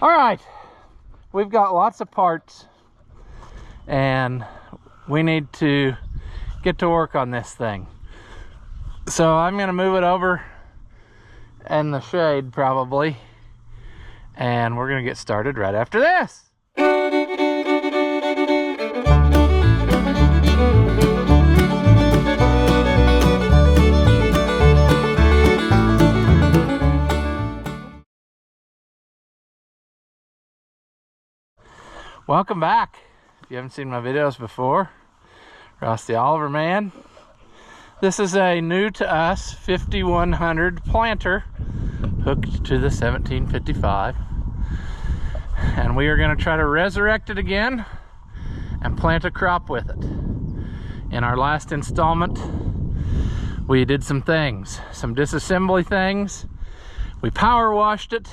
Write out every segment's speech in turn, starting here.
All right, we've got lots of parts and we need to get to work on this thing. So I'm gonna move it over in the shade probably, and we're gonna get started right after this. Welcome back. If you haven't seen my videos before, Ross the Oliver Man. This is a new to us 5100 planter hooked to the 1755. And we are going to try to resurrect it again and plant a crop with it. In our last installment, we did some things, some disassembly things. We power washed it,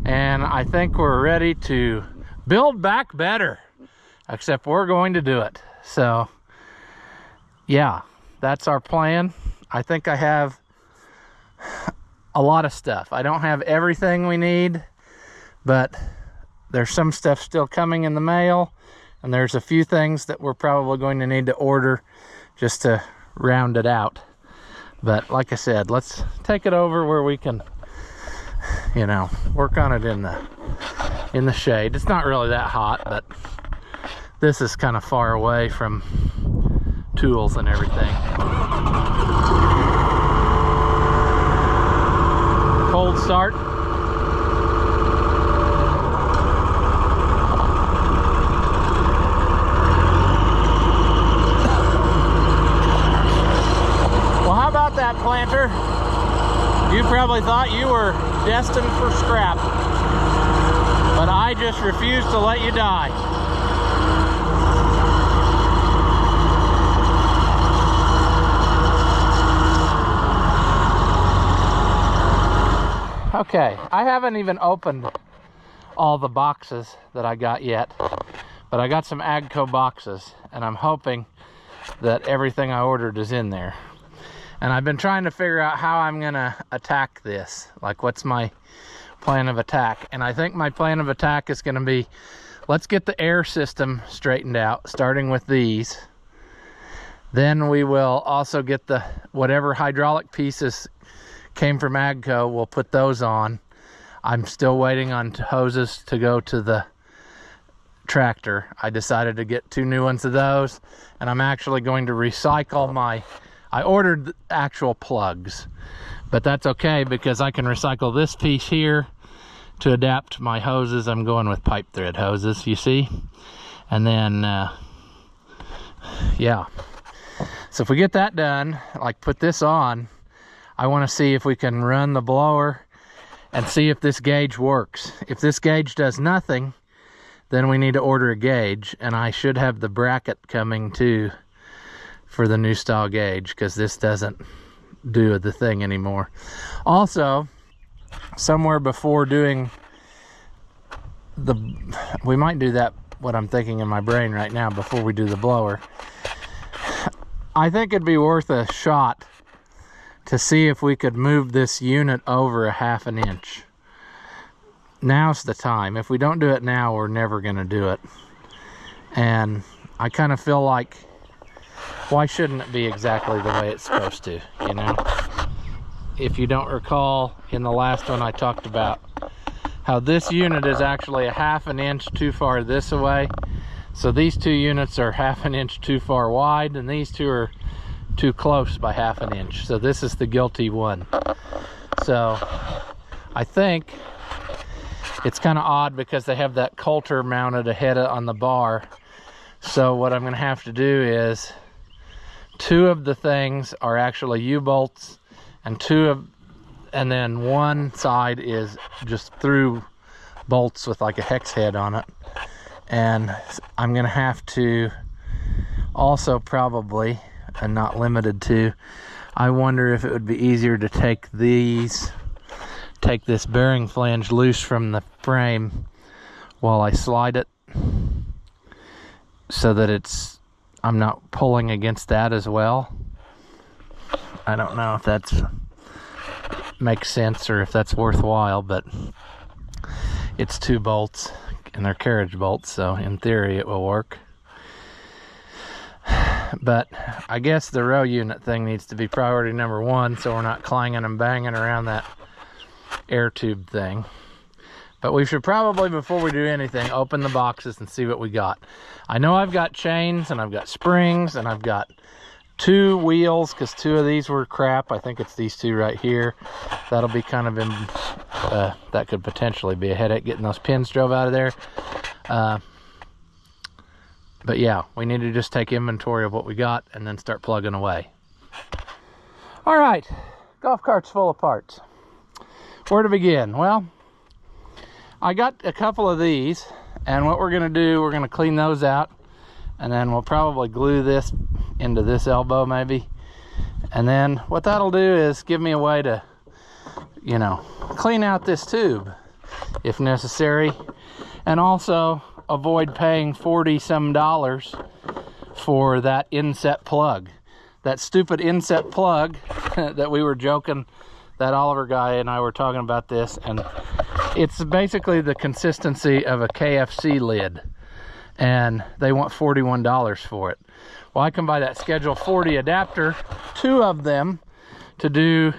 and I think we're ready to build back better, except we're going to do it. So yeah, that's our plan. I think I have a lot of stuff. I don't have everything we need, but there's some stuff still coming in the mail, and there's a few things that we're probably going to need to order just to round it out. But like I said, let's take it over where we can, you know, work on it in the shade. It's not really that hot, but this is kind of far away from tools and everything. Cold start. Well, how about that, planter? You probably thought you were destined for scrap, but I just refuse to let you die. Okay, I haven't even opened all the boxes that I got yet, but I got some Agco boxes, and I'm hoping that everything I ordered is in there. And I've been trying to figure out how I'm gonna attack this. Like, what's my plan of attack? And I think my plan of attack is gonna be, let's get the air system straightened out, starting with these. Then we will also get the whatever hydraulic pieces came from Agco, we'll put those on. I'm still waiting on hoses to go to the tractor. I decided to get 2 new ones of those, and I'm actually going to recycle I ordered actual plugs, but that's okay because I can recycle this piece here to adapt my hoses. I'm going with pipe thread hoses, you see? And then, yeah. So if we get that done, like put this on, I want to see if we can run the blower and see if this gauge works. If this gauge does nothing, then we need to order a gauge, and I should have the bracket coming too for the new style gauge, because this doesn't do the thing anymore. Also, somewhere before doing we might do that, what I'm thinking in my brain right now, before we do the blower, I think it'd be worth a shot to see if we could move this unit over a ½ an inch. Now's the time. If we don't do it now, we're never gonna do it. And I kind of feel like, why shouldn't it be exactly the way it's supposed to, you know? If you don't recall, in the last one I talked about how this unit is actually a ½ an inch too far this way. So these 2 units are ½ an inch too far wide, and these 2 are too close by ½ an inch. So this is the guilty one. So I think it's kind of odd because they have that coulter mounted ahead on the bar. So what I'm gonna have to do is, 2 of the things are actually U-bolts, and then one side is just through bolts with like a hex head on it. And I'm gonna have to also probably, and not limited to, I wonder if it would be easier to take this bearing flange loose from the frame while I slide it, so that I'm not pulling against that as well. I don't know if that's makes sense or if that's worthwhile, but It's 2 bolts, and they're carriage bolts, so in theory it will work. But I guess the row unit thing needs to be priority number 1, so we're not clanging and banging around that air tube thing. But we should probably, before we do anything, open the boxes and see what we got. I know I've got chains, and I've got springs, and I've got 2 wheels, because 2 of these were crap. I think it's these 2 right here. That'll be kind of that could potentially be a headache getting those pins drove out of there. But yeah, we need to just take inventory of what we got and then start plugging away. All right, golf cart's full of parts. Where to begin? Well, I got a couple of these, and what we're gonna do, we're gonna clean those out, and then we'll probably glue this into this elbow maybe. And then what that'll do is give me a way to, you know, clean out this tube if necessary, and also avoid paying $40-some for that inset plug. That stupid inset plug that we were joking, that Oliver guy and I were talking about this, and it's basically the consistency of a KFC lid, and they want $41 for it. Well, I can buy that Schedule 40 adapter, 2 of them, to do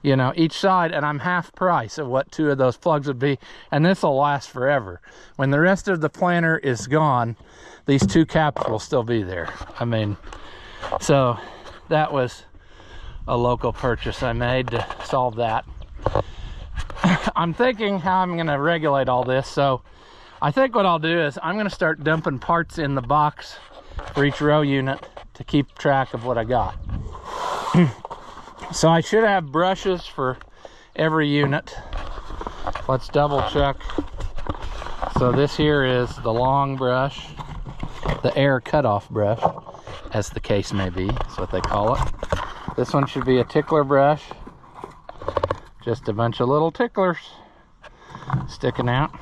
you know, each side, and I'm half price of what 2 of those plugs would be, and this will last forever. When the rest of the planter is gone, these 2 caps will still be there. I mean, so that was a local purchase I made to solve that. I'm thinking how I'm going to regulate all this, so I think what I'll do is I'm going to start dumping parts in the box for each row unit to keep track of what I got. So I should have brushes for every unit. Let's double check. So this here is the long brush, the air cutoff brush, as the case may be. That's what they call it. This one should be a tickler brush. Just a bunch of little ticklers sticking out.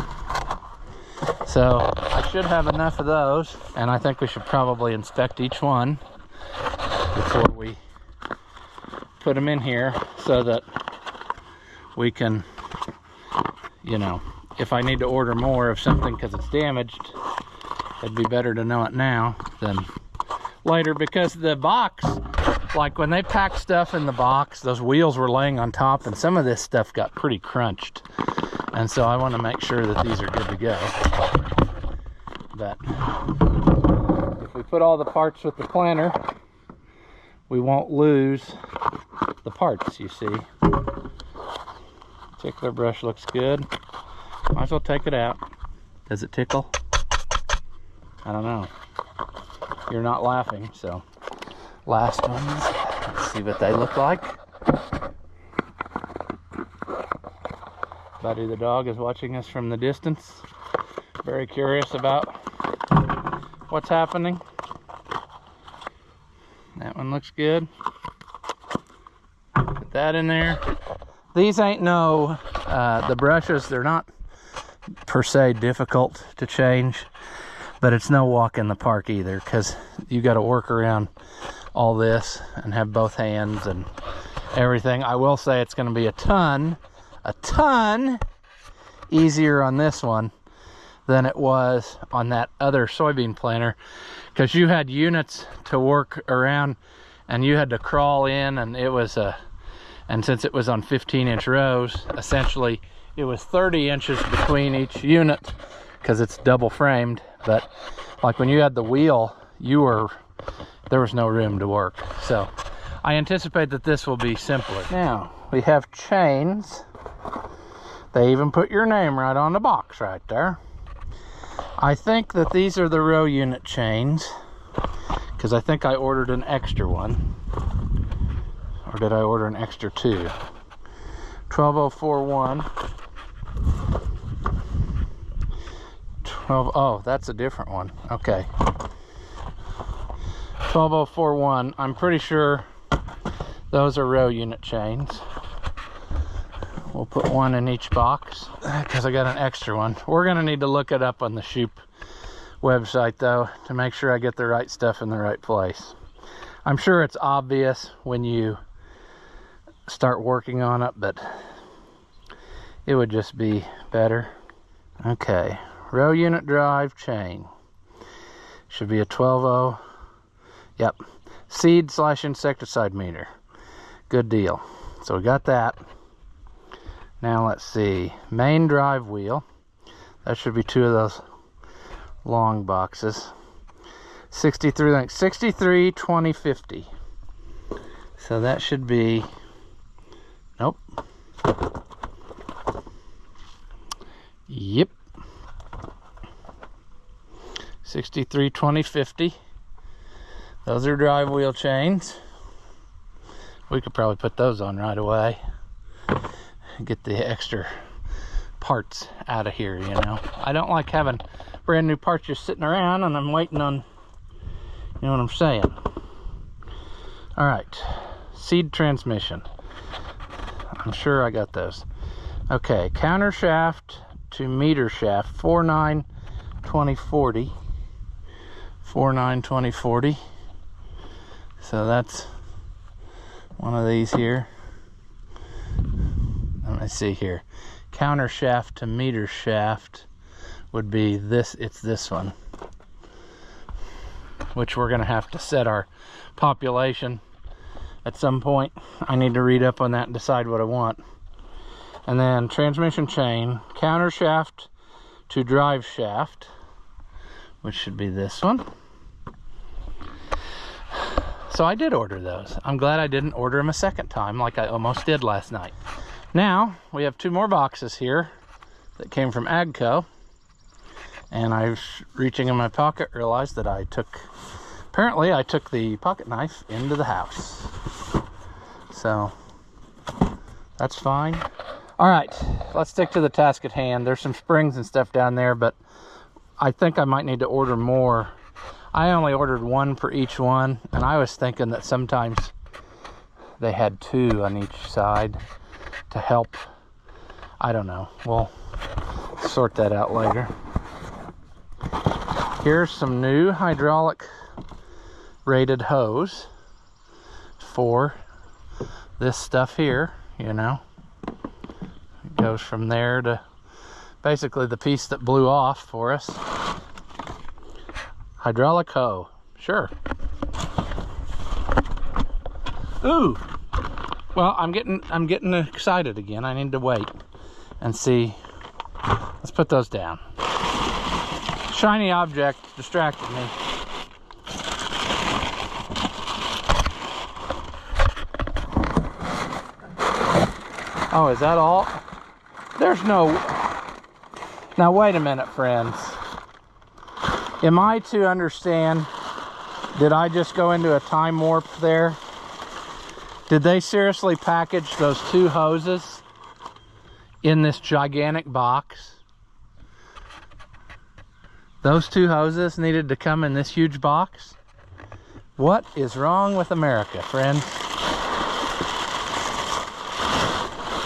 So I should have enough of those, and I think we should probably inspect each one before we put them in here, so that we can, you know, if I need to order more of something because it's damaged, it'd be better to know it now than later, because the box, like when they packed stuff in the box, those wheels were laying on top, and some of this stuff got pretty crunched, and so I want to make sure that these are good to go. But if we put all the parts with the planter, we won't lose the parts, you see. Tickler brush looks good. Might as well take it out. Does it tickle? I don't know. You're not laughing, so. Last ones. Let's see what they look like. Buddy the dog is watching us from the distance. Very curious about what's happening. That one looks good. Put that in there. These ain't no, the brushes, they're not per se difficult to change, but it's no walk in the park either, because you got to work around all this and have both hands and everything. I will say it's going to be a ton easier on this one than it was on that other soybean planter, because you had units to work around and you had to crawl in, and it was and since it was on 15-inch rows, essentially it was 30 inches between each unit because it's double framed. But like when you had the wheel, there was no room to work. So I anticipate that this will be simpler. Now we have chains. They even put your name right on the box right there. I think that these are the row unit chains, because I think I ordered an extra one. Or did I order an extra 2? 12041. Oh, that's a different one. Okay. 12041. I'm pretty sure those are row unit chains. We'll put one in each box because I got an extra one. We're going to need to look it up on the Shoop website, though, to make sure I get the right stuff in the right place. I'm sure it's obvious when you start working on it, but it would just be better. Okay, row unit drive chain. Should be a 12-0. Yep, seed/insecticide meter. Good deal. So we got that. Now let's see, main drive wheel. That should be 2 of those long boxes. 63 length, 63, 20, 50. So that should be, nope. Yep. 63, 20, 50. Those are drive wheel chains. We could probably put those on right away. Get the extra parts out of here, you know. I don't like having brand new parts just sitting around and I'm waiting on, you know what I'm saying. All right, seed transmission. I'm sure I got those. Okay, counter shaft to meter shaft, 49, 20, 40. 49, 20, 40. So that's one of these here. Let me see here. Counter shaft to meter shaft would be this. It's this one, which we're gonna have to set our population at some point. I need to read up on that and decide what I want. And then transmission chain, counter shaft to drive shaft, which should be this one. So I did order those. I'm glad I didn't order them a second time like I almost did last night. Now we have 2 more boxes here that came from Agco, and I was reaching in my pocket, realized that apparently I took the pocket knife into the house. So that's fine. All right, let's stick to the task at hand. There's some springs and stuff down there, but I think I might need to order more. I only ordered 1 for each one, and I was thinking that sometimes they had 2 on each side to help. I don't know. We'll sort that out later. Here's some new hydraulic rated hose for this stuff here, you know. It goes from there to basically the piece that blew off for us. Hydraulic hoe, sure. Ooh, well, I'm getting excited again. I need to wait and see. Let's put those down. Shiny object distracted me. Oh, is that all? There's no... Now wait a minute, friends. Am I to understand, did I just go into a time warp there? Did they seriously package those 2 hoses in this gigantic box? Those 2 hoses needed to come in this huge box? What is wrong with America, friends?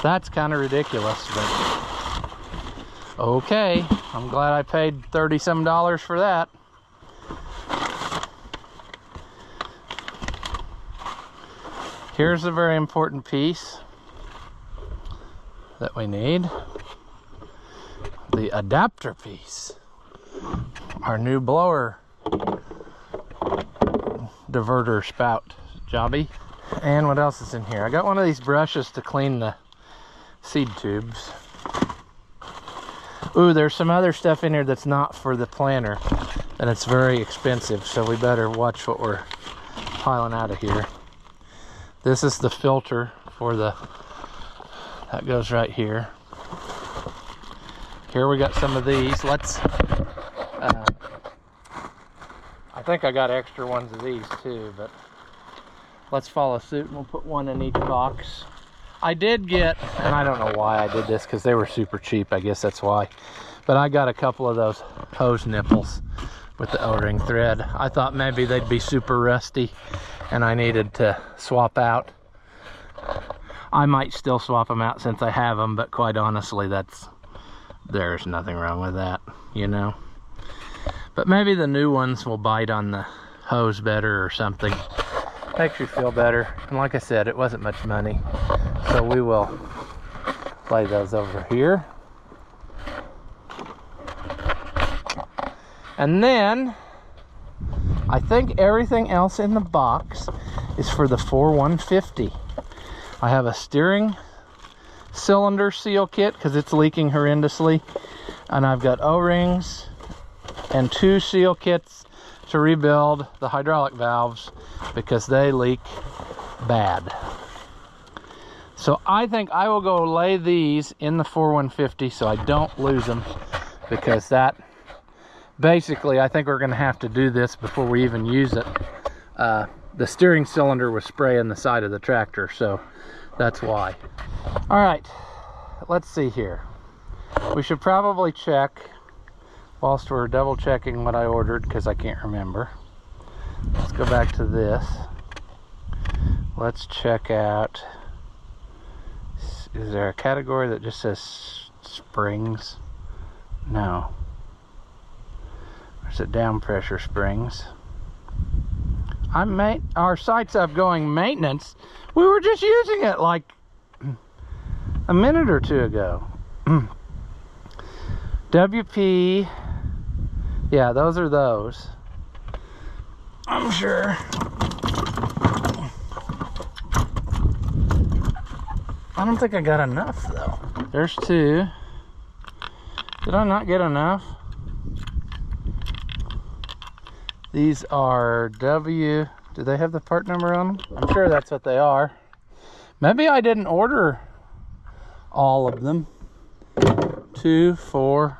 That's kind of ridiculous, but okay. I'm glad I paid $30-some for that. Here's a very important piece that we need. The adapter piece. Our new blower diverter spout jobby. And what else is in here? I got one of these brushes to clean the seed tubes. Ooh, there's some other stuff in here that's not for the planter, and it's very expensive, so we better watch what we're piling out of here. This is the filter for the, that goes right here. Here we got some of these. Let's, I think I got extra ones of these too, but let's follow suit and we'll put 1 in each box. I did get, and I don't know why I did this because they were super cheap, I guess that's why, but I got a couple of those hose nipples with the O-ring thread. I thought maybe they'd be super rusty and I needed to swap out. I might still swap them out since I have them, but quite honestly, there's nothing wrong with that, you know. But maybe the new ones will bite on the hose better or something. Makes you feel better. And like I said, it wasn't much money, so we will Lay those over here. And then I think everything else in the box is for the 4150. I have a steering cylinder seal kit because it's leaking horrendously, and I've got O-rings and 2 seal kits to rebuild the hydraulic valves because they leak bad. So I think I will go lay these in the 4150 so I don't lose them, because that basically, I think we're going to have to do this before we even use it. The steering cylinder was spraying the side of the tractor, so that's why. All right, let's see here. We should probably check, whilst we're double checking what I ordered, because I can't remember. Let's go back to this. Let's check out, is there a category that just says springs? No. There's a down pressure springs. Our site's up going maintenance. We were just using it like a minute or two ago. WP, yeah, those are those. I'm sure. I don't think I got enough though. There's 2. Did I not get enough? These are W, do they have the part number on them? I'm sure that's what they are. Maybe I didn't order all of them. 2, 4,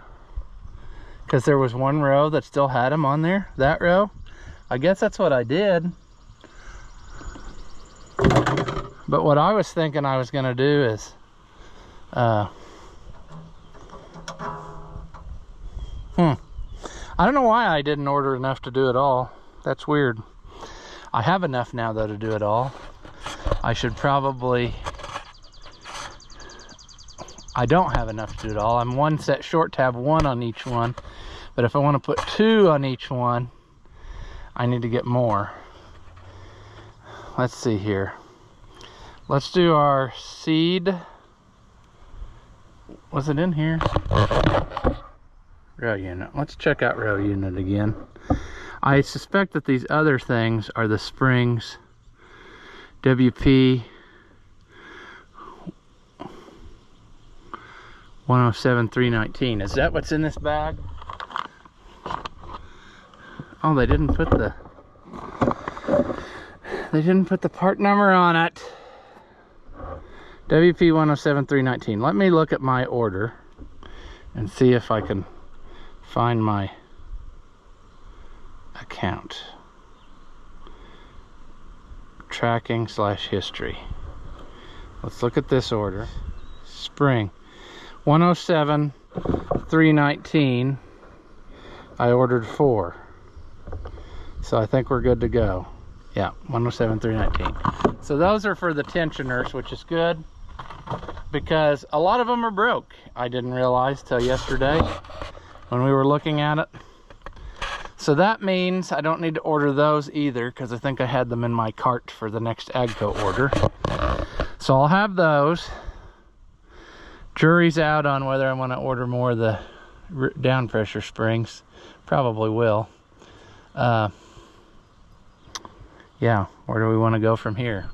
because there was one row that still had them on there, that row. I guess that's what I did. But what I was thinking I was gonna do is, I don't know why I didn't order enough to do it all. That's weird. I have enough now though to do it all. I should probably, I don't have enough to do it all. I'm one set short to have 1 on each one. But if I want to put 2 on each one, I need to get more. Let's see here. Let's do our seed. Was it in here? Row unit. Let's check out row unit again. I suspect that these other things are the springs. WP 107-319. Is that what's in this bag? Oh, they didn't put the part number on it. WP 107-319. Let me look at my order and see if I can find my account. Tracking / history. Let's look at this order. Spring 107-319. I ordered 4. So I think we're good to go. Yeah, 107-319. So those are for the tensioners, which is good because a lot of them are broke. I didn't realize till yesterday when we were looking at it. So that means I don't need to order those either, because I think I had them in my cart for the next AGCO order. So I'll have those. Jury's out on whether I want to order more of the down pressure springs. Probably will. Yeah, where do we want to go from here?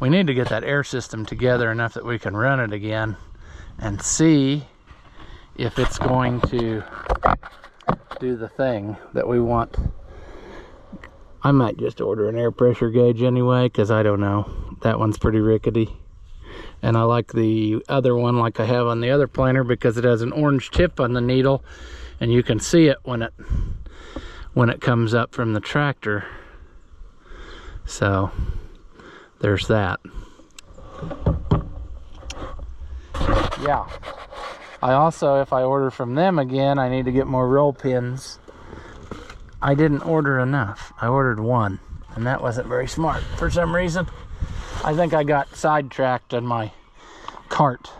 We need to get that air system together enough that we can run it again and see if it's going to do the thing that we want. I might just order an air pressure gauge anyway, because I don't know. That one's pretty rickety. And I like the other one like I have on the other planer because it has an orange tip on the needle and you can see it when it comes up from the tractor. So there's that. Yeah, I also, if I order from them again, I need to get more roll pins. I didn't order enough. I ordered 1 and that wasn't very smart for some reason. I think I got sidetracked on my cart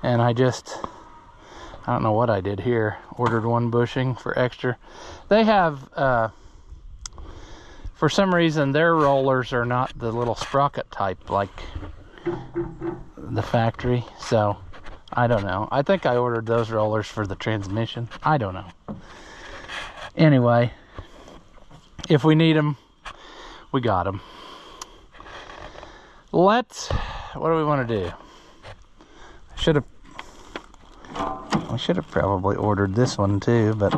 and I don't know what I did here. Ordered 1 bushing for extra. They have for some reason their rollers are not the little sprocket type like the factory, so I don't know. I think I ordered those rollers for the transmission. I don't know. Anyway, if we need them, we got them. What do we want to do? I should have probably ordered this one too, but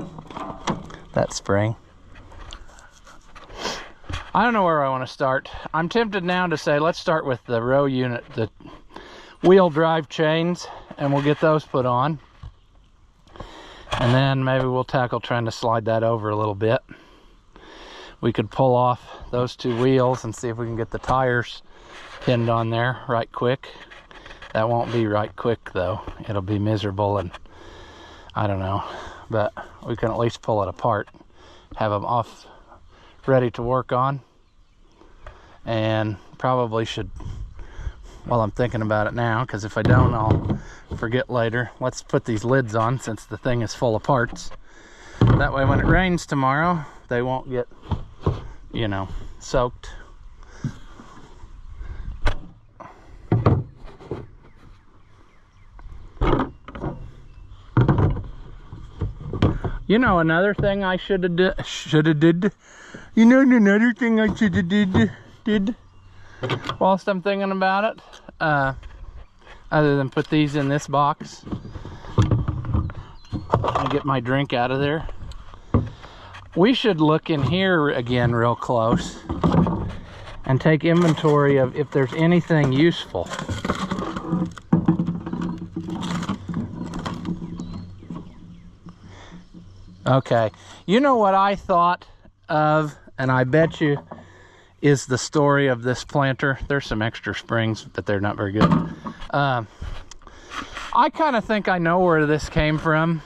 that spring. I don't know where I want to start. I'm tempted now to say let's start with the row unit, the wheel drive chains, and we'll get those put on. And then maybe we'll tackle trying to slide that over a little bit. We could pull off those two wheels and see if we can get the tires pinned on there right quick. That won't be right quick though. It'll be miserable, and I don't know, but we can at least pull it apart, have them off, ready to work on. And probably should, well, I'm thinking about it now, because if I don't, I'll forget later. Let's put these lids on since the thing is full of parts. That way when it rains tomorrow, they won't get, you know, soaked. You know, another thing I should have did. You know, another thing I should have did whilst I'm thinking about it, other than put these in this box and get my drink out of there. We should look in here again real close and take inventory of if there's anything useful. Okay, you know what I thought of, and I bet you is the story of this planter. There's some extra springs, but they're not very good. I kind of think I know where this came from,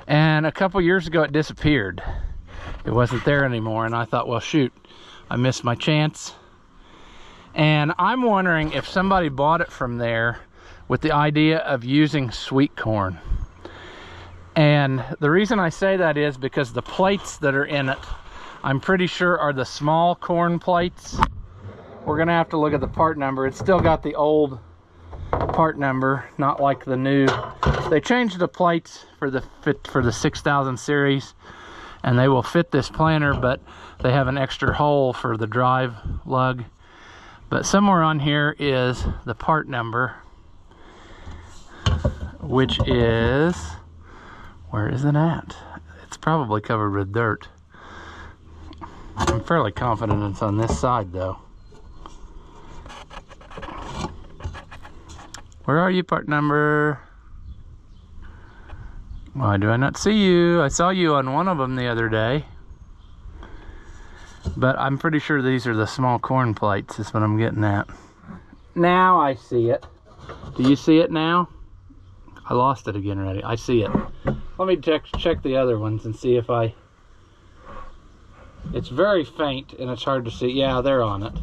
and a couple years ago it disappeared. It wasn't there anymore, and I thought, well, shoot, I missed my chance. And I'm wondering if somebody bought it from there with the idea of using sweet corn. And the reason I say that is because the plates that are in it, I'm pretty sure are the small corn plates. We're gonna have to look at the part number. It's still got the old part number, not like the new. They changed the plates for the 6000 series, and they will fit this planter, but they have an extra hole for the drive lug. But somewhere on here is the part number, which is, where is it at? It's probably covered with dirt. I'm fairly confident it's on this side though. Where are you, part number? Why do I not see you? I saw you on one of them the other day. But I'm pretty sure these are the small corn plates, is what I'm getting at. Now I see it. Do you see it now? I lost it again already. I see it. Let me check the other ones and see if I... It's very faint and it's hard to see. Yeah, they're on it.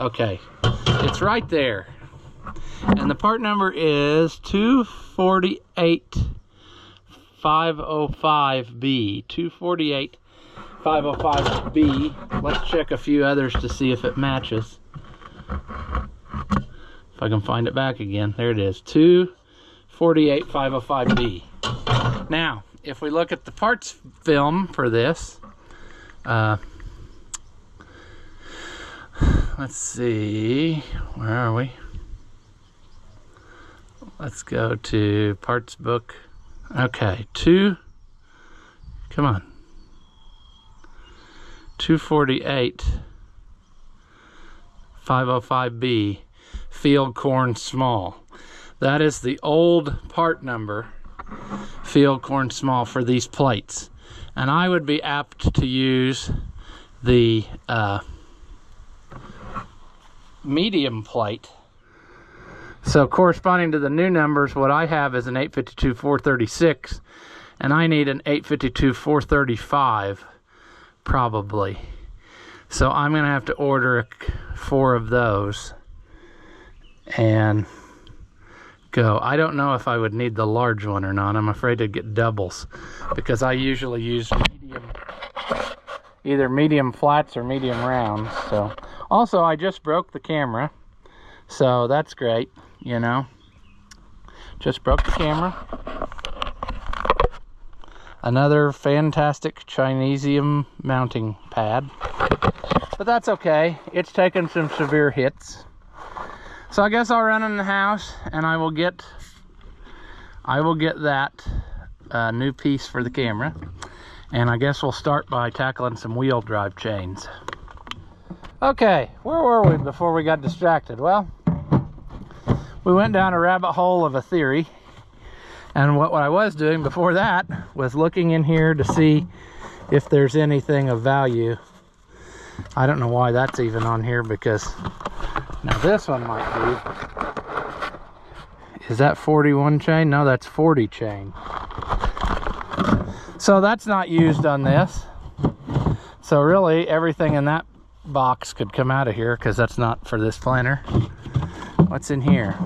Okay. It's right there. And the part number is 248505B. 248505B. Let's check a few others to see if it matches. If I can find it back again. There it is. 248505B. Now, if we look at the parts film for this, let's see, where are we? Let's go to parts book. Okay, come on. 248505B, field corn small. That is the old part number, field corn small, for these plates. And I would be apt to use the medium plate. So corresponding to the new numbers, what I have is an 852-436, and I need an 852-435 probably. So I'm gonna have to order 4 of those and go. I don't know if I would need the large one or not. I'm afraid to get doubles because I usually use either medium flats or medium rounds. So also, I just broke the camera, so that's great. you know. Just broke the camera. Another fantastic Chinesium mounting pad. But that's okay. It's taken some severe hits. So I guess I'll run in the house and I will get that new piece for the camera. And I guess we'll start by tackling some wheel drive chains. Okay, where were we before we got distracted? Well, we went down a rabbit hole of a theory. And what I was doing before that was looking in here to see if there's anything of value. I don't know why that's even on here, because now this one might be. Is that 41 chain? No, that's 40 chain. So that's not used on this. So really everything in that box could come out of here, because that's not for this planter. What's in here?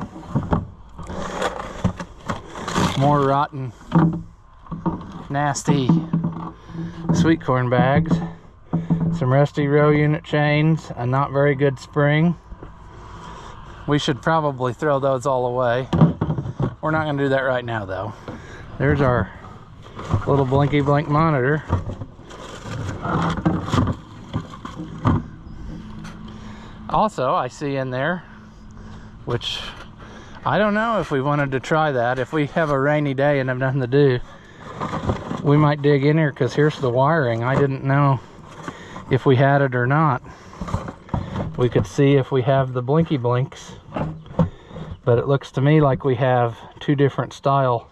More rotten, nasty sweet corn bags, some rusty row unit chains, a not very good spring. We should probably throw those all away. We're not going to do that right now though. There's our little blinky blink monitor. Also, I see in there, which I don't know if we wanted to try that. If we have a rainy day and have nothing to do, we might dig in here, because here's the wiring. I didn't know if we had it or not. We could see if we have the blinky blinks, but it looks to me like we have two different style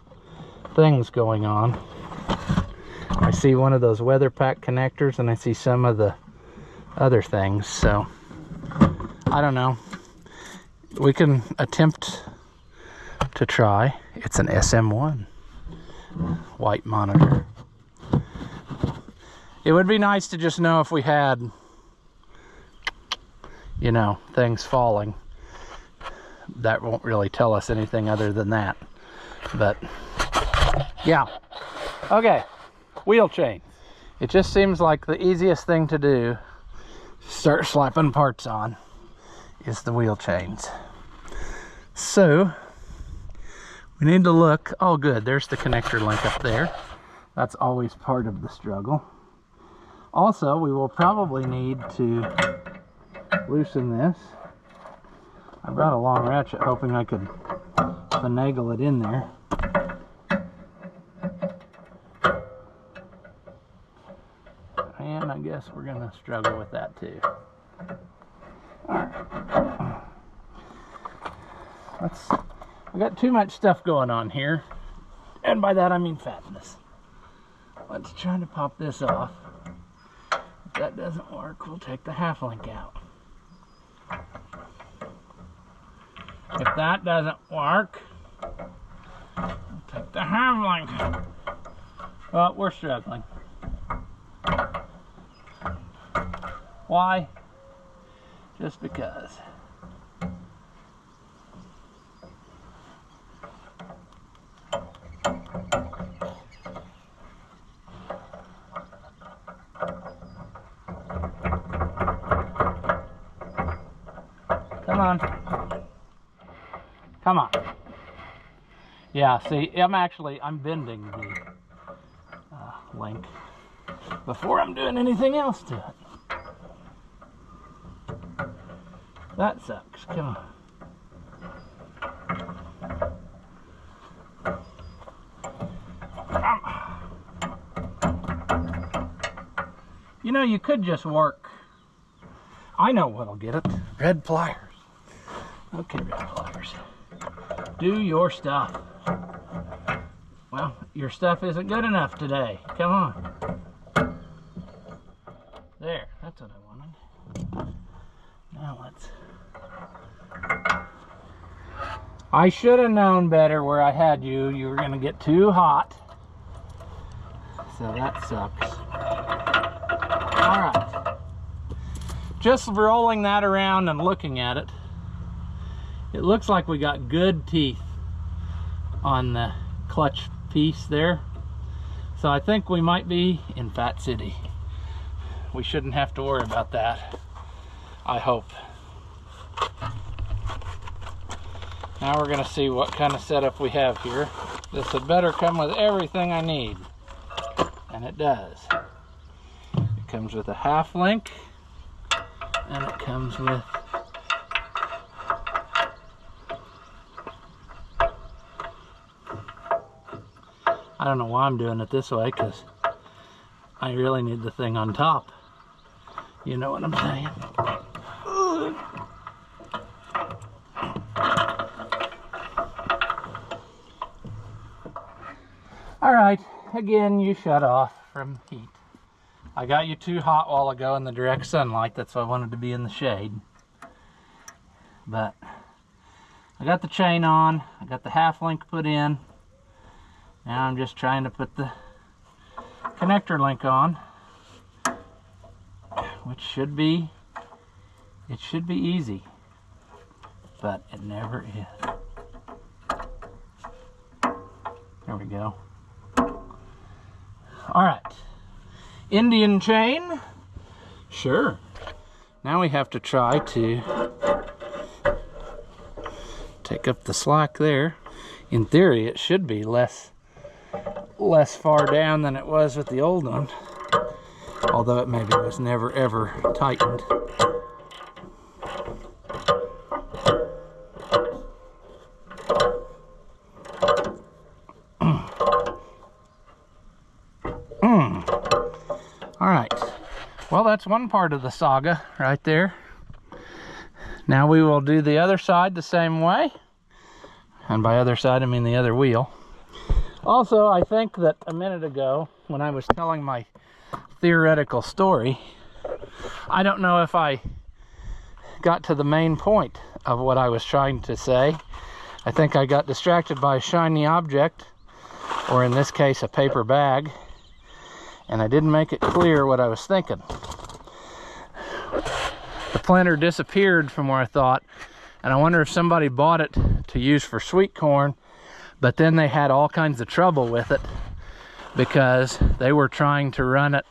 things going on. I see one of those weather pack connectors and I see some of the other things, so I don't know. We can attempt to try. It's an SM1 white monitor. It would be nice to just know if we had, you know, things falling. That won't really tell us anything other than that. But yeah. Okay, wheel chain. It just seems like the easiest thing to do, start slapping parts on, is the wheel chains. So we need to look. Oh good, there's the connector link up there. That's always part of the struggle. Also, we will probably need to loosen this. I brought a long ratchet hoping I could finagle it in there. And I guess we're gonna struggle with that too. Alright. I got too much stuff going on here. And by that I mean fatness. Let's try to pop this off. If that doesn't work, we'll take the half link out. If that doesn't work, we'll take the half link. Well, we're struggling. Why? Just because. Come on. Come on. Yeah, see, I'm bending the link before I'm doing anything else to it. That sucks. Come on. You know, you could just work. I know what'll get it. Red pliers. Okay, red pliers. Do your stuff. Well, your stuff isn't good enough today. Come on. There, that's what I wanted. Now let's... I should have known better where I had you. You were going to get too hot. So that sucks. Alright. Just rolling that around and looking at it, it looks like we got good teeth on the clutch piece there. So I think we might be in Fat City. We shouldn't have to worry about that, I hope. Now we're gonna see what kind of setup we have here. This had better come with everything I need. And it does. It comes with a half link, and it comes with I don't know why I'm doing it this way, because I really need the thing on top. You know what I'm saying? All right, again, you shut off from heat. I got you too hot while ago in the direct sunlight. That's why I wanted to be in the shade. But I got the chain on. I got the half link put in. Now I'm just trying to put the connector link on, which should be easy, but it never is. There we go. All right, Indian chain. Sure. Now we have to try to take up the slack there. In theory, it should be less far down than it was with the old one, although it maybe was never ever tightened. All right, well, that's one part of the saga right there. Now we will do the other side the same way, and by other side I mean the other wheel. Also, I think that a minute ago, when I was telling my theoretical story, I don't know if I got to the main point of what I was trying to say. I think I got distracted by a shiny object, or in this case, a paper bag, and I didn't make it clear what I was thinking. The planter disappeared from where I thought, and I wonder if somebody bought it to use for sweet corn, but then they had all kinds of trouble with it because they were trying to run it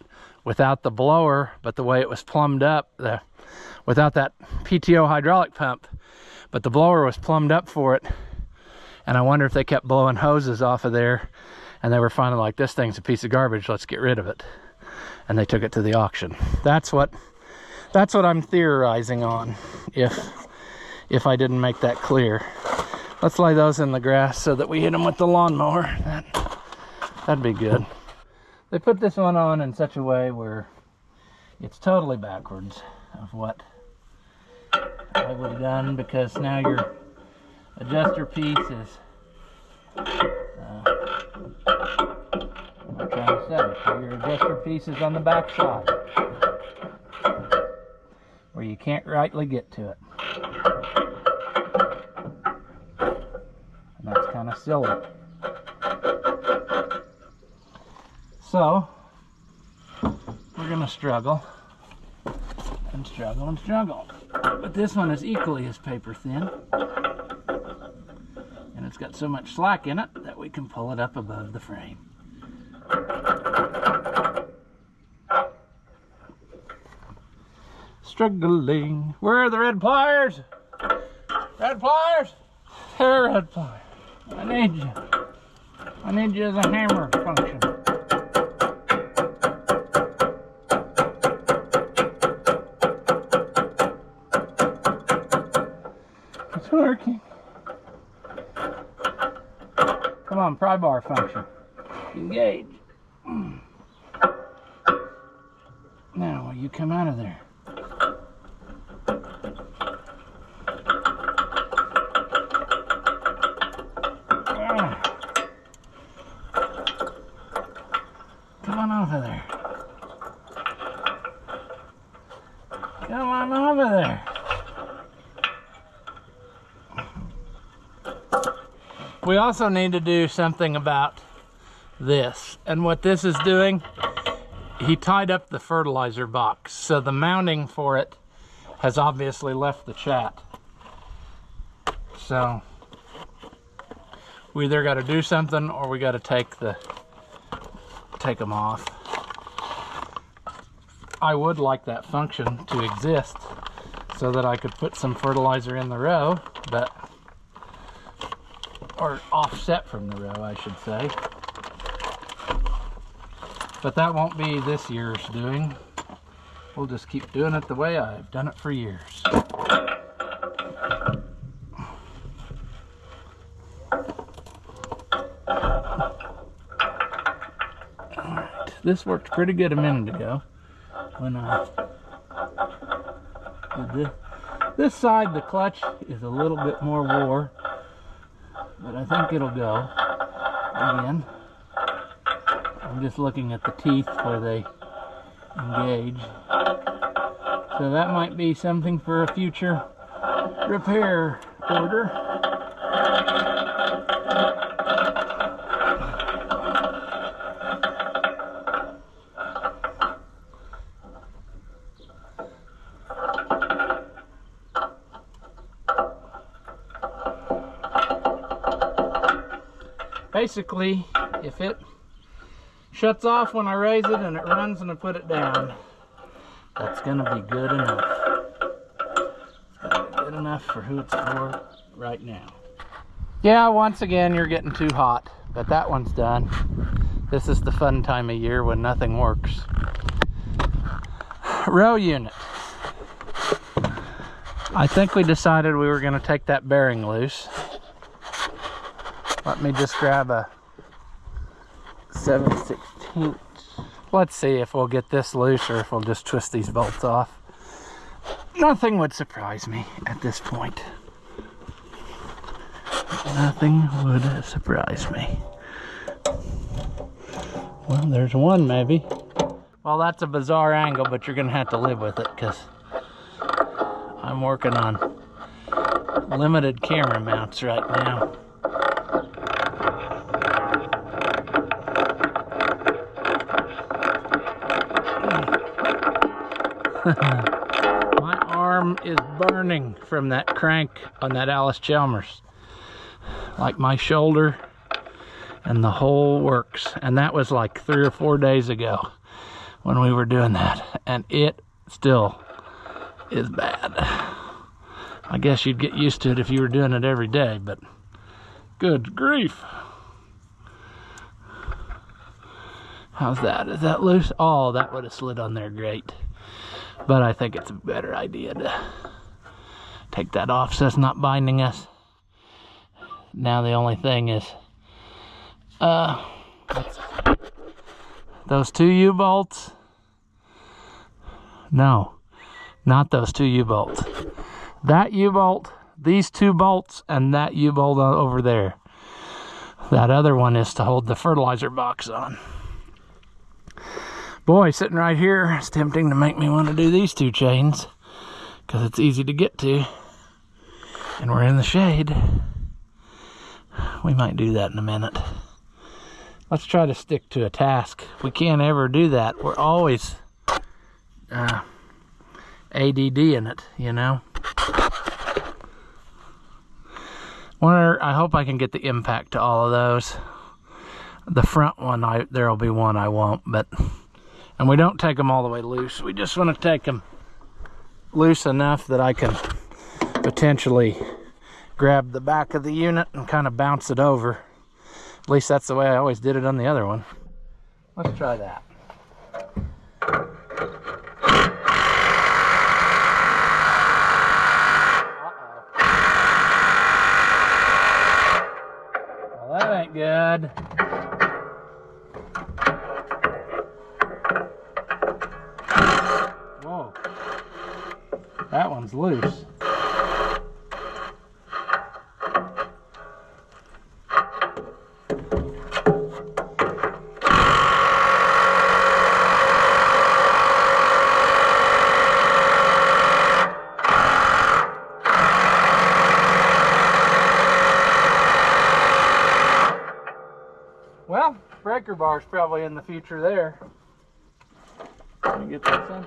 without the blower, but the way it was plumbed up, without that PTO hydraulic pump, but the blower was plumbed up for it. And I wonder if they kept blowing hoses off of there, and they were finally like, this thing's a piece of garbage, let's get rid of it. And they took it to the auction. That's what I'm theorizing on, if I didn't make that clear. Let's lay those in the grass so that we hit them with the lawnmower. That'd be good. They put this one on in such a way where it's totally backwards of what I would have done, because now your adjuster piece is, what am I trying to say? Your adjuster piece is on the back side, where you can't rightly get to it. And that's kind of silly. So, we're going to struggle and struggle and struggle. But this one is equally as paper thin. And it's got so much slack in it that we can pull it up above the frame. Struggling. Where are the red pliers? Red pliers? Here, red pliers. I need you. I need you as a hammer function. It's working. Come on, pry bar function. Engage. Now, will you come out of there? Come on over there. Come on over there. We also need to do something about this. And what this is doing, he tied up the fertilizer box. So the mounting for it has obviously left the chat. So we either got to do something or we got to take them off. I would like that function to exist so that I could put some fertilizer in the row, but or offset from the row, I should say. But that won't be this year's doing. We'll just keep doing it the way I've done it for years. Alright, this worked pretty good a minute ago when I did this. This side, the clutch is a little bit more wore, but I think it'll go. Again, I'm just looking at the teeth where they engage. So that might be something for a future repair order. Basically, if it shuts off when I raise it and it runs when I put it down, that's gonna be good enough. It's gotta be good enough for who it's for right now. Yeah, once again, you're getting too hot, but that one's done. This is the fun time of year when nothing works. Row unit. I think we decided we were gonna take that bearing loose. Let me just grab a 7/16. Let's see if we'll get this loose or if we'll just twist these bolts off. Nothing would surprise me at this point. Nothing would surprise me. Well, there's one maybe. Well, that's a bizarre angle, but you're gonna have to live with it because I'm working on limited camera mounts right now. My arm is burning from that crank on that Alice Chalmers. Like my shoulder and the whole works. And that was like 3 or 4 days ago when we were doing that. And it still is bad. I guess you'd get used to it if you were doing it every day, but good grief. How's that? Is that loose? Oh, that would have slid on there great. But I think it's a better idea to take that off so it's not binding us. Now the only thing is, those 2 U-bolts. No, not those 2 U-bolts. That U-bolt, these 2 bolts, and that U-bolt over there. That other one is to hold the fertilizer box on. Boy, sitting right here, it's tempting to make me want to do these 2 chains because it's easy to get to and we're in the shade. We might do that in a minute. Let's try to stick to a task. We can't ever do that. We're always ADD in it, you know. I hope I can get the impact to all of those. The front one, there'll be one I won't, but... And we don't take them all the way loose. We just want to take them loose enough that I can potentially grab the back of the unit and kind of bounce it over. At least that's the way I always did it on the other one. Let's try that. Well, that ain't good. Whoa, that one's loose. Well, breaker bar's probably in the future there. Let me get this in.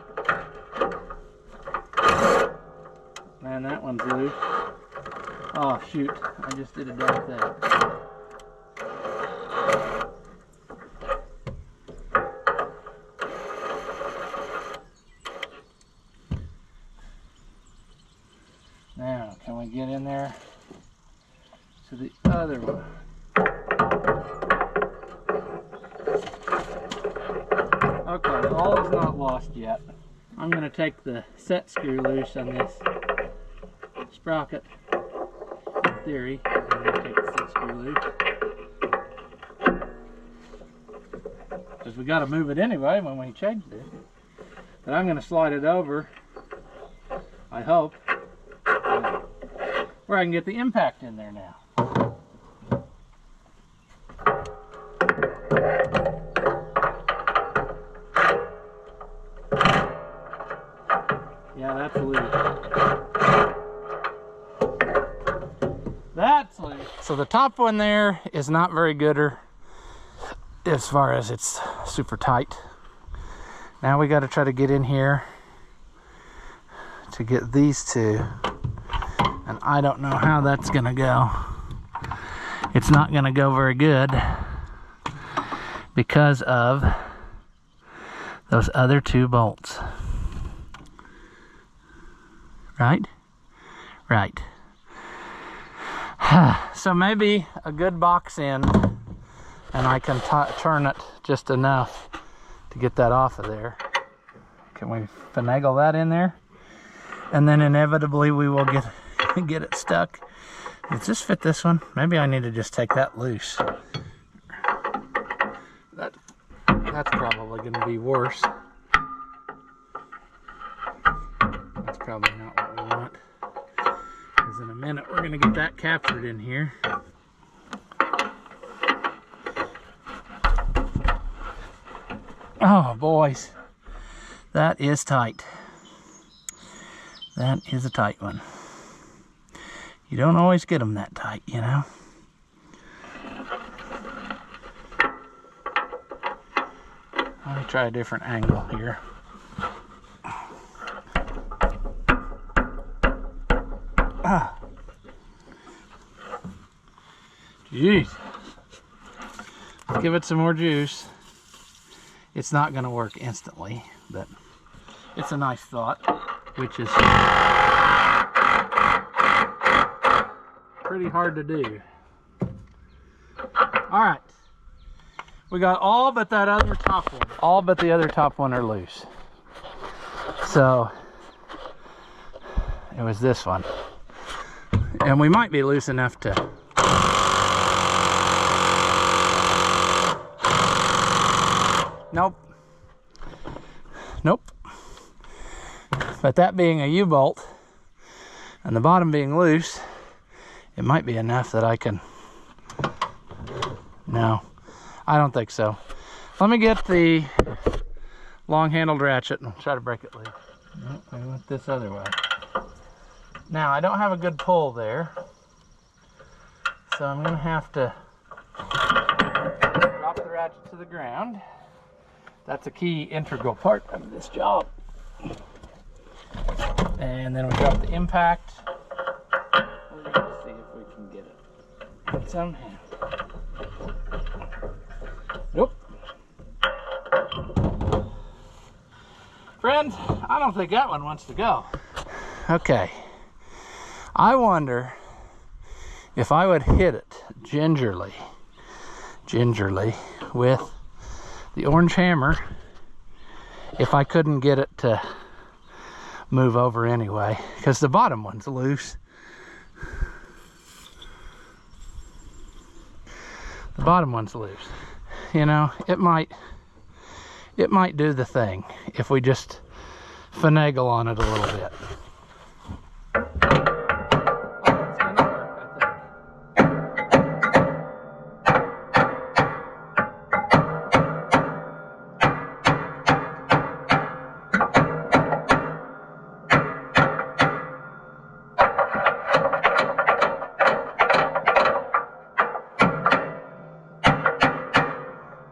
Man, that one's loose. Oh shoot, I just did a damn thing. Now, can we get in there to the other one? lost yet. I'm going to take the set screw loose on this sprocket. In theory, I'm going to take the set screw loose. Because we got to move it anyway when we change this. But I'm going to slide it over, I hope, where I can get the impact in there now. Yeah, that's loose. That's loose. So the top one there is not very good as far as it's super tight. Now we got to try to get in here to get these two. And I don't know how that's going to go. It's not going to go very good because of those other two bolts. Right? Right. So maybe a good box in, and I can turn it just enough to get that off of there. Can we finagle that in there? And then inevitably we will get it stuck. Does this fit this one? Maybe I need to just take that loose. That's probably going to be worse. That's probably not what we want. Because in a minute we're going to get that captured in here. Oh, boys. That is tight. That is a tight one. You don't always get them that tight, you know. Let me try a different angle here. Ah. Jeez. Let's give it some more juice. It's not going to work instantly, but it's a nice thought, which is pretty hard to do. All right, we got all but that other top one. All but the other top one are loose. So it was this one, and we might be loose enough to. Nope. Nope. But that being a U-bolt and the bottom being loose, it might be enough that I can. No, I don't think so. Let me get the long-handled ratchet and try to break it loose. Nope, I went this other way. Now, I don't have a good pull there, so I'm going to have to drop the ratchet to the ground. That's a key integral part of this job. And then we drop the impact. We're going to see if we can get it somehow. Nope. Friend, I don't think that one wants to go. Okay. I wonder if I would hit it gingerly with the orange hammer, if I couldn't get it to move over anyway, because the bottom one's loose. The bottom one's loose. You know, it might do the thing if we just finagle on it a little bit.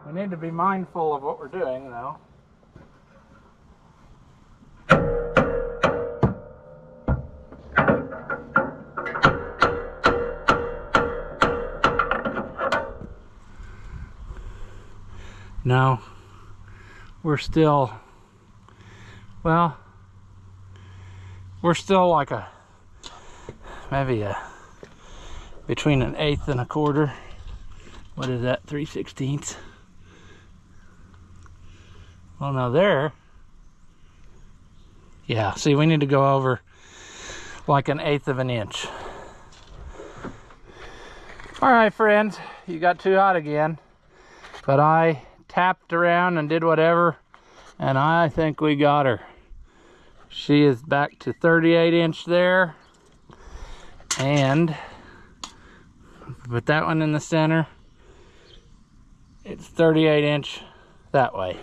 We need to be mindful of what we're doing, though. No, we're still, well, we're still like maybe between an 1/8 and a 1/4. What is that, 3/16? Well, now there, Yeah, see, we need to go over like 1/8 of an inch. All right, friends, you got too hot again, but I tapped around and did whatever, and I think we got her. She is back to 38 inch there, and put that one in the center. It's 38 inch that way.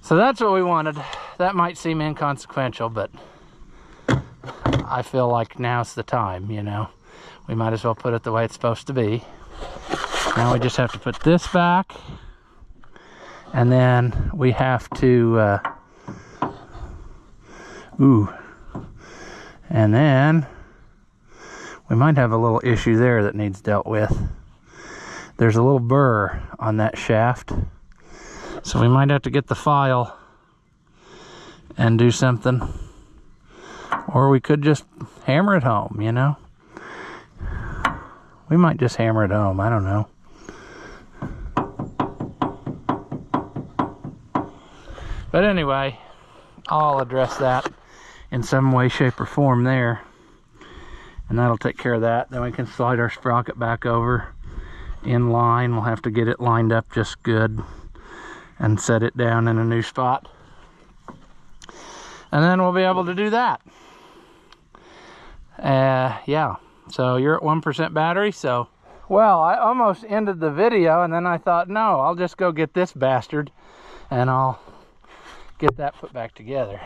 So that's what we wanted. That might seem inconsequential, but I feel like now's the time, you know. We might as well put it the way it's supposed to be. Now we just have to put this back, and then we have to and then we might have a little issue there that needs dealt with. There's a little burr on that shaft, so we might have to get the file and do something, or we could just hammer it home, you know. We might just hammer it home, I don't know. But anyway, I'll address that in some way, shape, or form there, and that'll take care of that. Then we can slide our sprocket back over in line. We'll have to get it lined up just good and set it down in a new spot, and then we'll be able to do that. Yeah, so you're at 1% battery. So, well, I almost ended the video, and then I thought, no, I'll just go get this bastard and I'll get that put back together.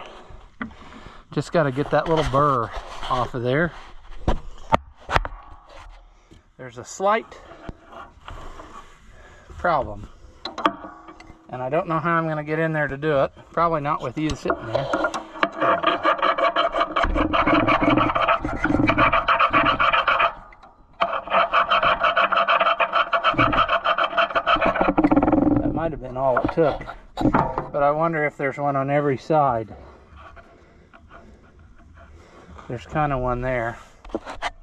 Just got to get that little burr off of there. There's a slight problem, and I don't know how I'm going to get in there to do it. Probably not with you sitting there. That might have been all it took, but I wonder if there's one on every side. There's kind of one there.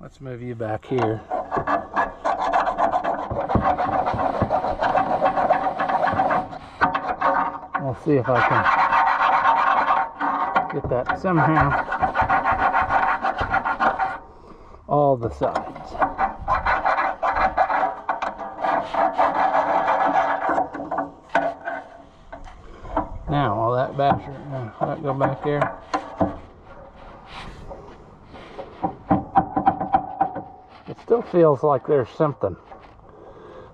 Let's move you back here. We'll see if I can get that somehow. All the sides. Now, all that battery, that go back there. It still feels like there's something.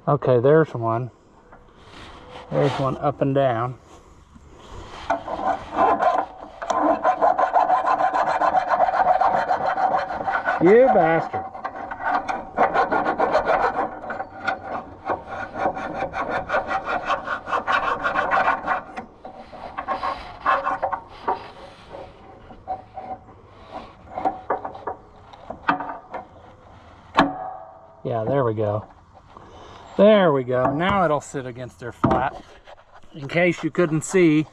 Okay, there's one. There's one up and down. You bastard. Yeah, there we go. There we go. Now it'll sit against their flat. In case you couldn't see,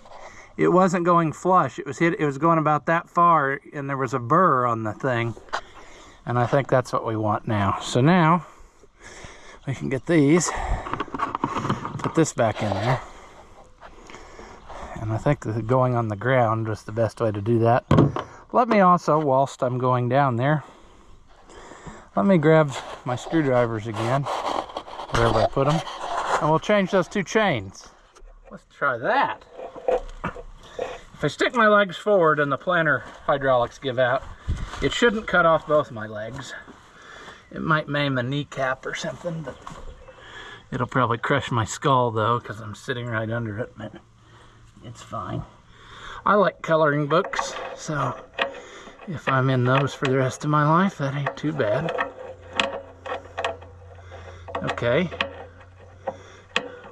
it wasn't going flush. It was going about that far, and there was a burr on the thing. And I think that's what we want now. So now we can get these, put this back in there. And I think that going on the ground was the best way to do that. Let me also, whilst I'm going down there, let me grab my screwdrivers again, wherever I put them, and we'll change those two chains. Let's try that. If I stick my legs forward and the planter hydraulics give out, it shouldn't cut off both my legs. It might maim a kneecap or something, but it'll probably crush my skull though, because I'm sitting right under it, but it's fine. I like coloring books, so if I'm in those for the rest of my life, that ain't too bad. Okay.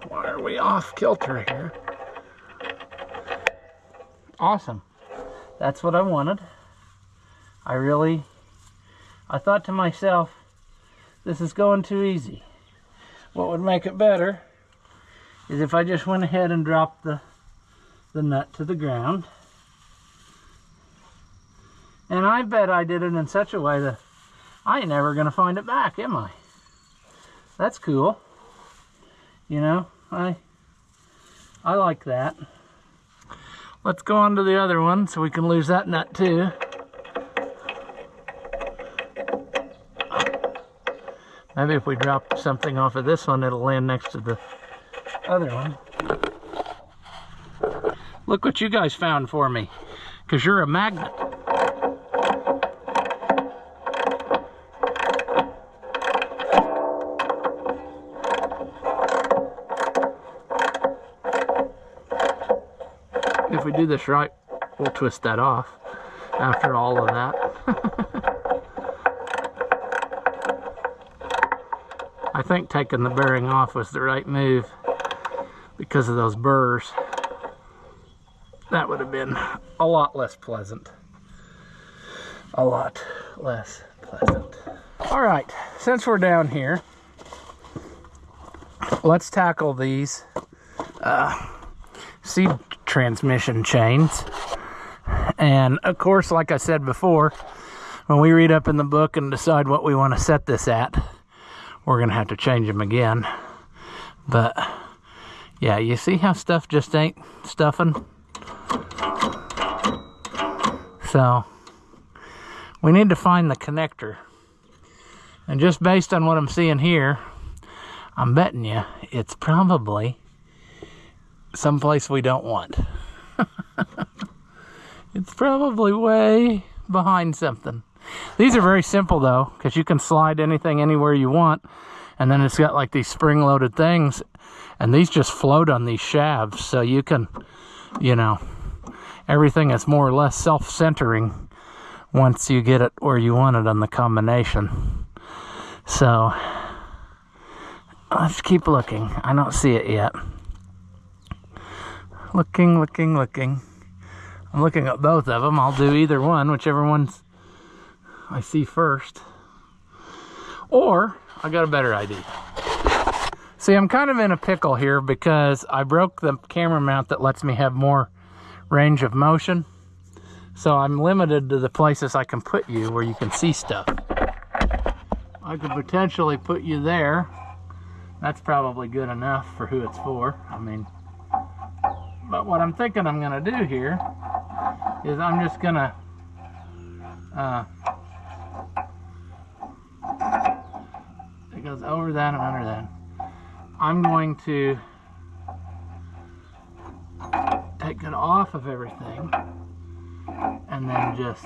Why are we off kilter here? Awesome. That's what I wanted. I thought to myself, this is going too easy. What would make it better is if I just went ahead and dropped the nut to the ground. And I bet I did it in such a way that I ain't never gonna find it back, am I? That's cool. You know, I like that. Let's go on to the other one so we can lose that nut too. Maybe if we drop something off of this one, it'll land next to the other one. Look what you guys found for me, because you're a magnet. If we do this right, we'll twist that off after all of that. I think taking the bearing off was the right move because of those burrs. That would have been a lot less pleasant. A lot less pleasant. All right, since we're down here, let's tackle these seed transmission chains. And of course, like I said before, when we read up in the book and decide what we want to set this at, we're gonna have to change them again. But yeah, you see how stuff just ain't stuffing? So we need to find the connector. And just based on what I'm seeing here, I'm betting you it's probably someplace we don't want. It's probably way behind something. These are very simple though, because you can slide anything anywhere you want, and then it's got like these spring-loaded things, and these just float on these shafts, so you can, you know, everything is more or less self-centering once you get it where you want it on the combination. So let's keep looking. I don't see it yet. Looking, looking, looking. I'm looking at both of them. I'll do either one, whichever one's I see first. Or I got a better idea. See, I'm kind of in a pickle here because I broke the camera mount that lets me have more range of motion. So I'm limited to the places I can put you where you can see stuff. I could potentially put you there. That's probably good enough for who it's for. I mean, but what I'm thinking I'm gonna do here is I'm just gonna it goes over that and under that. I'm going to take it off of everything and then just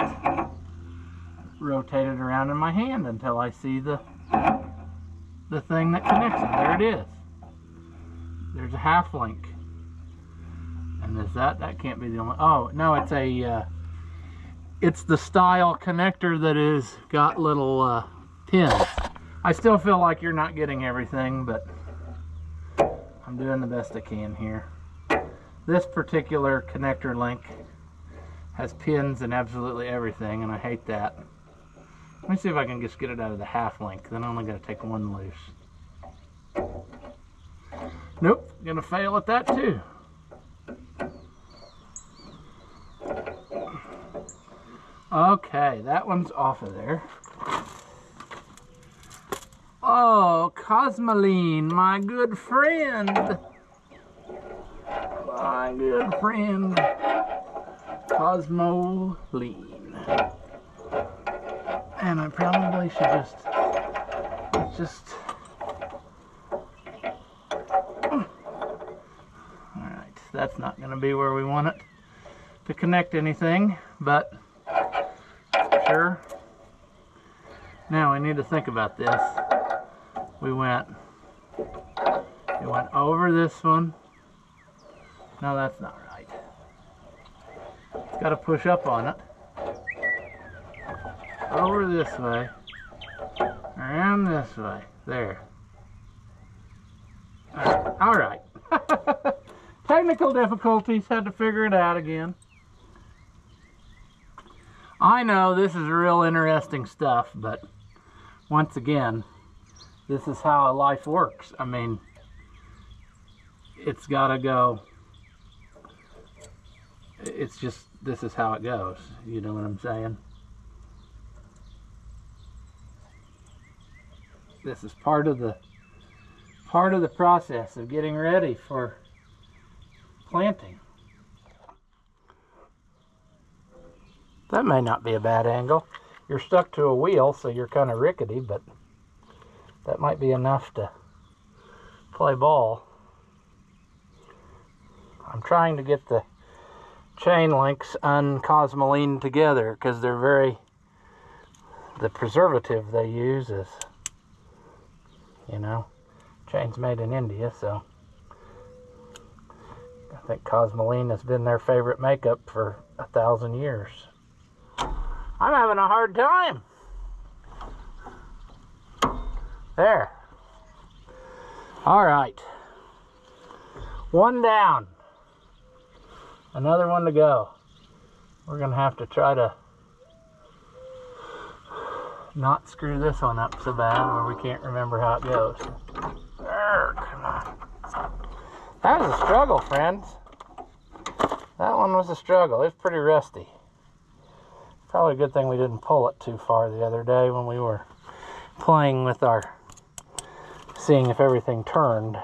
rotate it around in my hand until I see the thing that connects it. There it is. There's a half link. And is that can't be the only, oh no, it's a it's the style connector that is got little pins. I still feel like you're not getting everything, but I'm doing the best I can here. This particular connector link has pins and absolutely everything, and I hate that. Let me see if I can just get it out of the half link. Then I'm only going to take one loose. Nope, gonna fail at that too. Okay, that one's off of there. Oh, Cosmoline, my good friend. My good friend, Cosmoline. And I probably should just alright, that's not going to be where we want it to connect anything, but sure. Now we need to think about this. It went over this one. No, that's not right. It's got to push up on it. Over this way. Around this way. There. All right. Technical difficulties. Had to figure it out again. I know this is real interesting stuff, but once again, this is how life works. I mean, it's got to go. It's just, this is how it goes. You know what I'm saying? This is part of the process of getting ready for planting. That may not be a bad angle. You're stuck to a wheel, so you're kind of rickety, but that might be enough to play ball. I'm trying to get the chain links uncosmolined together because they're the preservative they use is, you know, chains made in India, so I think cosmoline has been their favorite makeup for 1,000 years. I'm having a hard time. There. All right. One down. Another one to go. We're gonna have to try to not screw this one up so bad where we can't remember how it goes. There, come on. That was a struggle, friends. That one was a struggle. It's pretty rusty. Probably a good thing we didn't pull it too far the other day when we were playing with seeing if everything turned.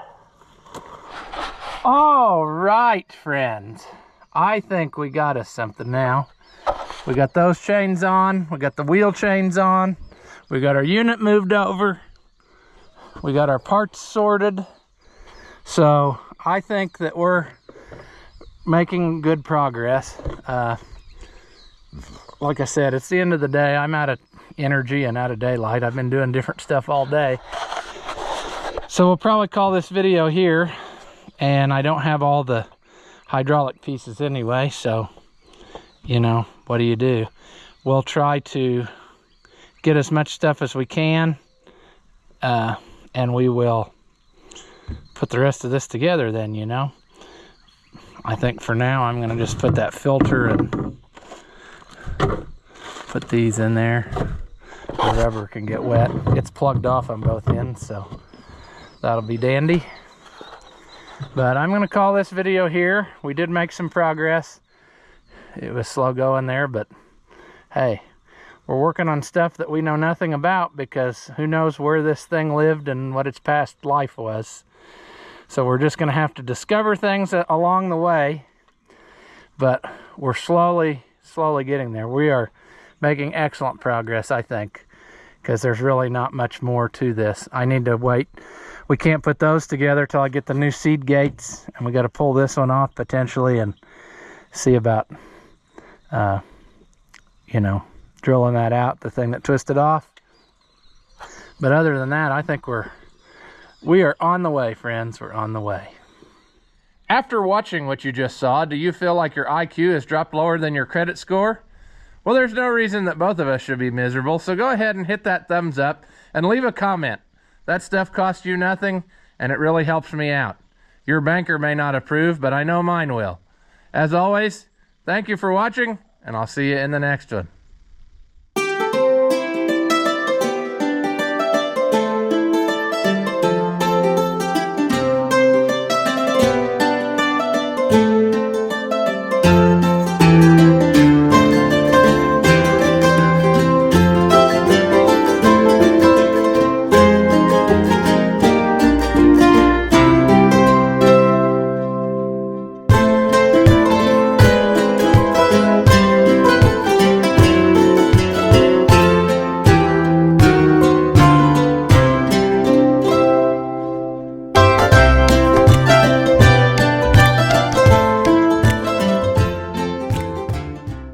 All right, friends. I think we got us something now. We got those chains on. We got the wheel chains on. We got our unit moved over. We got our parts sorted. So I think that we're making good progress. Like I said, it's the end of the day. I'm out of energy and out of daylight. I've been doing different stuff all day. So we'll probably call this video here. And I don't have all the hydraulic pieces anyway, so, you know, what do? We'll try to get as much stuff as we can, and we will put the rest of this together then, you know. I think for now I'm going to just put that filter and put these in there. The rubber can get wet. It's plugged off on both ends, so that'll be dandy. But I'm going to call this video here. We did make some progress. It was slow going there, but hey, we're working on stuff that we know nothing about because who knows where this thing lived and what its past life was. So we're just going to have to discover things along the way, but we're slowly getting there. We are making excellent progress, I think, because there's really not much more to this. I need to wait. We can't put those together till I get the new seed gates, and we got to pull this one off potentially and see about, you know, drilling that out, the thing that twisted off. But other than that, I think we are on the way, friends. We're on the way. After watching what you just saw, do you feel like your IQ has dropped lower than your credit score? Well, there's no reason that both of us should be miserable, so go ahead and hit that thumbs up and leave a comment. That stuff costs you nothing, and it really helps me out. Your banker may not approve, but I know mine will. As always, thank you for watching, and I'll see you in the next one.